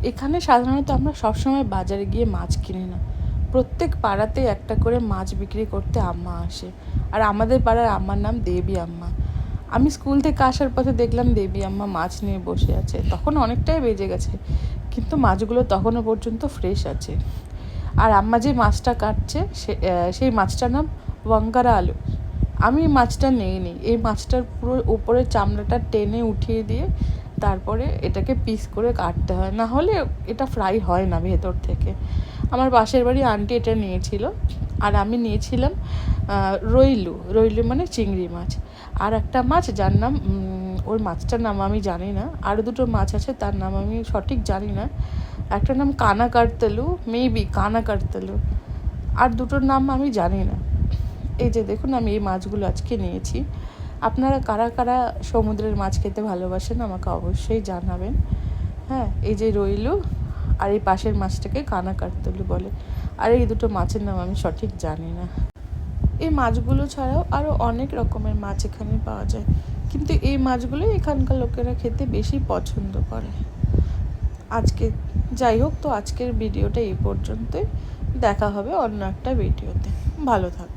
এখানে সাধারণত আমরা সবসময় বাজারে গিয়ে মাছ কিনি না, প্রত্যেক পাড়াতে একটা করে মাছ বিক্রি করতে আম্মা আসে। আর আমাদের পাড়ার আম্মার নাম দেবী আম্মা। আমি স্কুল থেকে আসার পথে দেখলাম দেবী আম্মা মাছ নিয়ে বসে আছে। তখন অনেকটাই বেজে গেছে, কিন্তু মাছগুলো তখনও পর্যন্ত ফ্রেশ আছে। আর আম্মা যে মাছটা কাটছে সেই মাছটার নাম ওয়াঙ্গারা আলু। আমি মাছটা নিইনি, এই মাছটার পুরো উপরের চামড়াটা টেনে উঠিয়ে দিয়ে তারপরে এটাকে পিস করে কাটতে হয়, না হলে এটা ফ্রাই হয় না ভেতর থেকে। আমার পাশের বাড়ি আন্টি এটা নিয়েছিল, আর আমি নিয়েছিলাম রইলু। রইলু মানে চিংড়ি মাছ। আর একটা মাছ যার নাম ওর মাছটার নাম আমি জানি না, আরও দুটো মাছ আছে তার নাম আমি সঠিক জানি না। একটা নাম কানা কার্তেলু, মেবি কানা কার্তেলু, আর দুটোর নাম আমি জানি না। এই যে দেখুন, আমি এই মাছগুলো আজকে নিয়েছি। আপনারা কারা কারা সমুদ্রের মাছ খেতে ভালোবাসেন আমাকে অবশ্যই জানাবেন। হ্যাঁ, এই যে রইলু আর এই পাশের মাছটাকে কানা কার্তলু বলে, আর এই দুটো মাছের নাম আমি সঠিক জানি না। এই মাছগুলো ছাড়াও আরও অনেক রকমের মাছ এখানে পাওয়া যায়, কিন্তু এই মাছগুলো এখানকার লোকেরা খেতে বেশি পছন্দ করে। আজকে যাই হোক, তো আজকের ভিডিওটা এই পর্যন্তই। দেখা হবে অন্য একটা ভিডিওতে। ভালো থাকবেন।